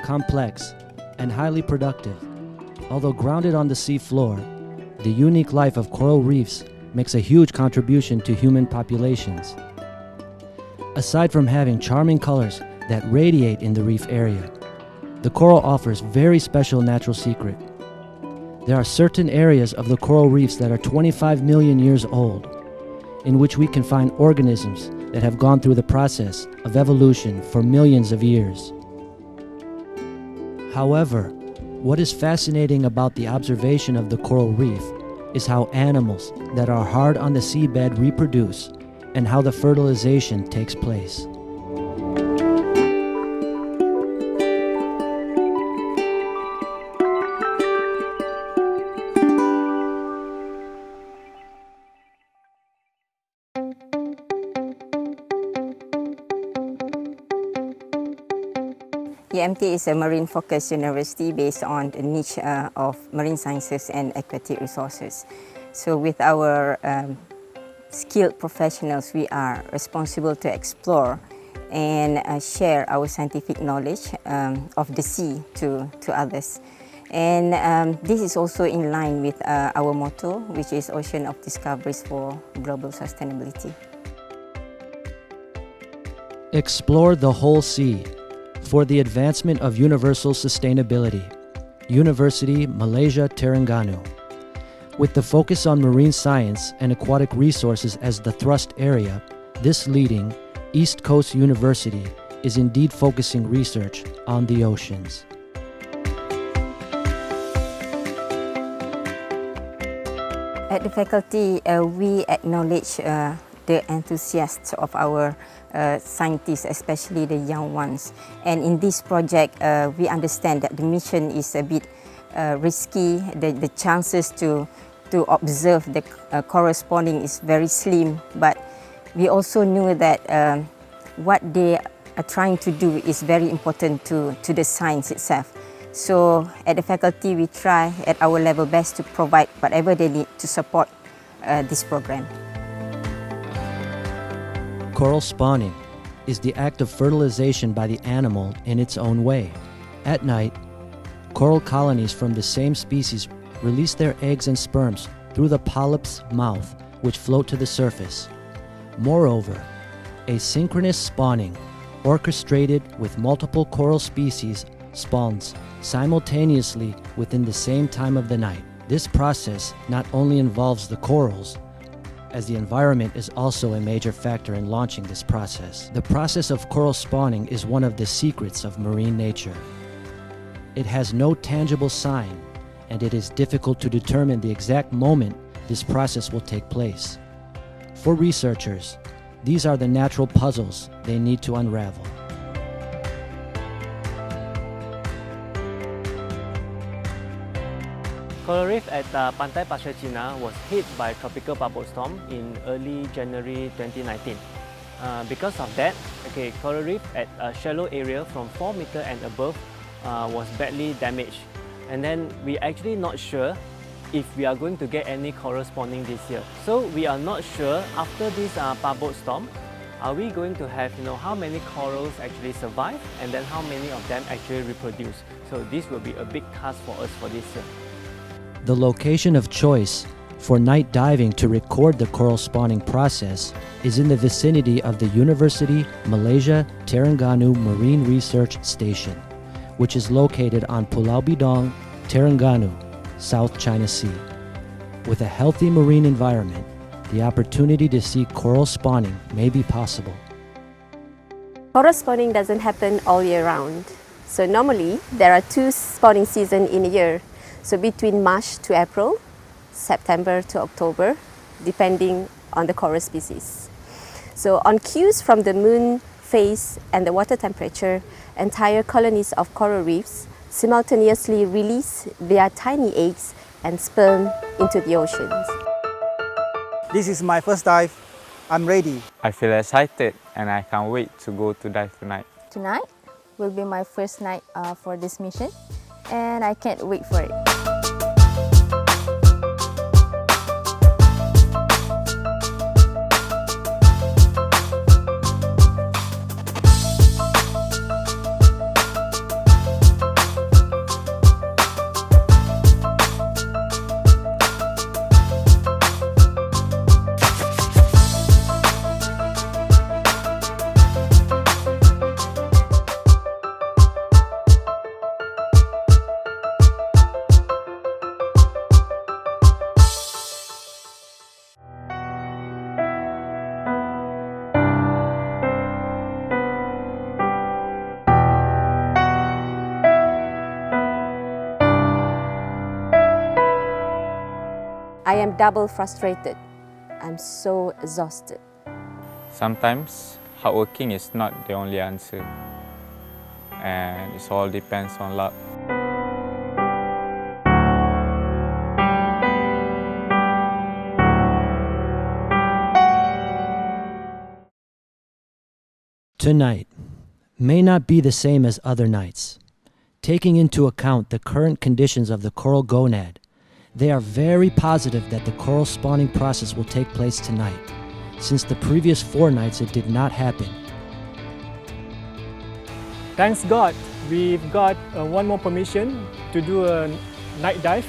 complex, and highly productive. Although grounded on the sea floor, the unique life of coral reefs makes a huge contribution to human populations. Aside from having charming colors that radiate in the reef area, the coral offers very special natural secret. There are certain areas of the coral reefs that are 25 million years old, in which we can find organisms that have gone through the process of evolution for millions of years. However, what is fascinating about the observation of the coral reef is how animals that are hard on the seabed reproduce and how the fertilization takes place. UMT is a marine-focused university based on the niche of marine sciences and aquatic resources. So with our skilled professionals, we are responsible to explore and share our scientific knowledge of the sea to others. And this is also in line with our motto, which is Ocean of Discoveries for Global Sustainability. Explore the whole sea for the advancement of universal sustainability. University Malaysia Terengganu. With the focus on marine science and aquatic resources as the thrust area, this leading East Coast University is indeed focusing research on the oceans. At the faculty, we acknowledge the enthusiasts of our scientists, especially the young ones. And in this project, we understand that the mission is a bit risky. The chances to observe the corresponding is very slim, but we also knew that what they are trying to do is very important to the science itself. So at the faculty, we try at our level best to provide whatever they need to support this program. Coral spawning is the act of fertilization by the animal in its own way. At night, coral colonies from the same species release their eggs and sperms through the polyp's mouth, which float to the surface. Moreover, asynchronous spawning, orchestrated with multiple coral species, spawns simultaneously within the same time of the night. This process not only involves the corals, as the environment is also a major factor in launching this process. The process of coral spawning is one of the secrets of marine nature. It has no tangible sign, and it is difficult to determine the exact moment this process will take place. For researchers, these are the natural puzzles they need to unravel. Coral reef at Pantai Pasir Cina was hit by a tropical bubble storm in early January 2019. Because of that, coral reef at a shallow area from 4 meters and above was badly damaged. And then we're actually not sure if we are going to get any coral spawning this year. So we are not sure after this bubble storm, are we going to have how many corals actually survive and then how many of them actually reproduce. So this will be a big task for us for this year. The location of choice for night diving to record the coral spawning process is in the vicinity of the University Malaysia Terengganu Marine Research Station, which is located on Pulau Bidong, Terengganu, South China Sea. With a healthy marine environment, the opportunity to see coral spawning may be possible. Coral spawning doesn't happen all year round. So normally, there are 2 spawning seasons in a year. So between March to April, September to October, depending on the coral species. So on cues from the moon phase and the water temperature, entire colonies of coral reefs simultaneously release their tiny eggs and sperm into the oceans. This is my first dive. I'm ready. I feel excited and I can't wait to go to dive tonight. Tonight will be my first night for this mission, and I can't wait for it. am double frustrated. I'm so exhausted. Sometimes hardworking is not the only answer, and it all depends on luck. Tonight may not be the same as other nights. Taking into account the current conditions of the coral gonad, they are very positive that the coral spawning process will take place tonight, since the previous 4 nights it did not happen. Thanks God, we've got one more permission to do a night dive,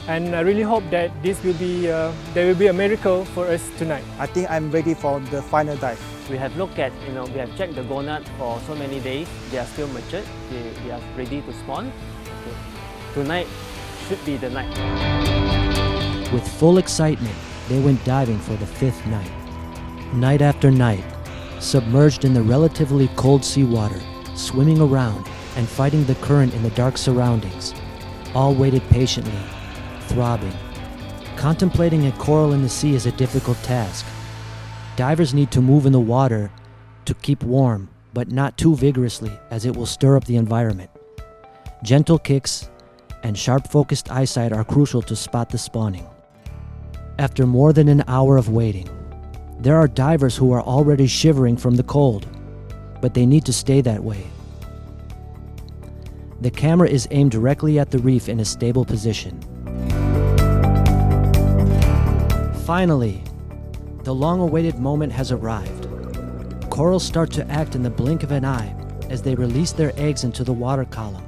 and I really hope that there will be a miracle for us tonight. I think I'm ready for the final dive. We have looked at, we have checked the gonad for so many days. They are still matured. They are ready to spawn. Okay. Tonight should be the night. With full excitement, they went diving for the 5th night. Night after night, submerged in the relatively cold seawater, swimming around and fighting the current in the dark surroundings, all waited patiently, throbbing. Contemplating a coral in the sea is a difficult task. Divers need to move in the water to keep warm, but not too vigorously as it will stir up the environment. Gentle kicks and sharp-focused eyesight are crucial to spot the spawning. After more than an hour of waiting, there are divers who are already shivering from the cold, but they need to stay that way. The camera is aimed directly at the reef in a stable position. Finally, the long-awaited moment has arrived. Corals start to act in the blink of an eye as they release their eggs into the water column.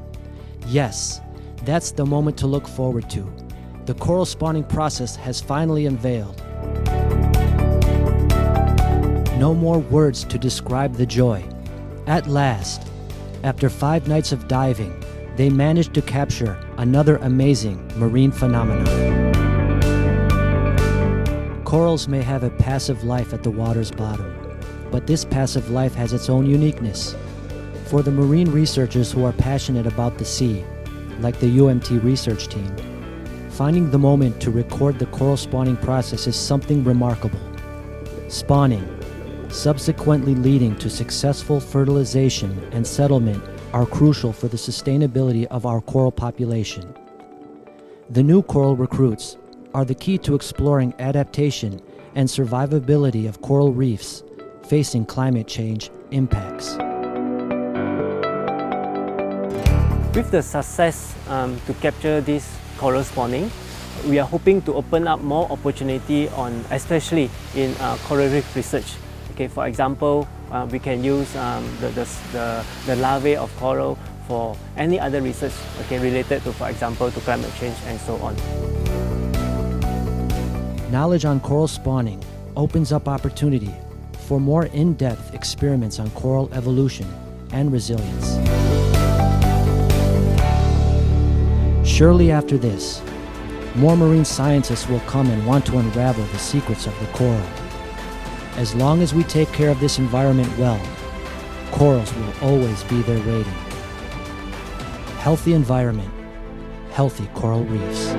Yes, that's the moment to look forward to. The coral spawning process has finally unveiled. No more words to describe the joy. At last, after 5 nights of diving, they managed to capture another amazing marine phenomenon. Corals may have a passive life at the water's bottom, but this passive life has its own uniqueness. For the marine researchers who are passionate about the sea, like the UMT research team, finding the moment to record the coral spawning process is something remarkable. Spawning, subsequently leading to successful fertilization and settlement, are crucial for the sustainability of our coral population. The new coral recruits are the key to exploring adaptation and survivability of coral reefs facing climate change impacts. With the success to capture this coral spawning, we are hoping to open up more opportunity especially in coral reef research. Okay, for example, we can use the larvae of coral for any other research related to, for example, to climate change and so on. Knowledge on coral spawning opens up opportunity for more in-depth experiments on coral evolution and resilience. Surely after this, more marine scientists will come and want to unravel the secrets of the coral. As long as we take care of this environment well, corals will always be there waiting. Healthy environment, healthy coral reefs.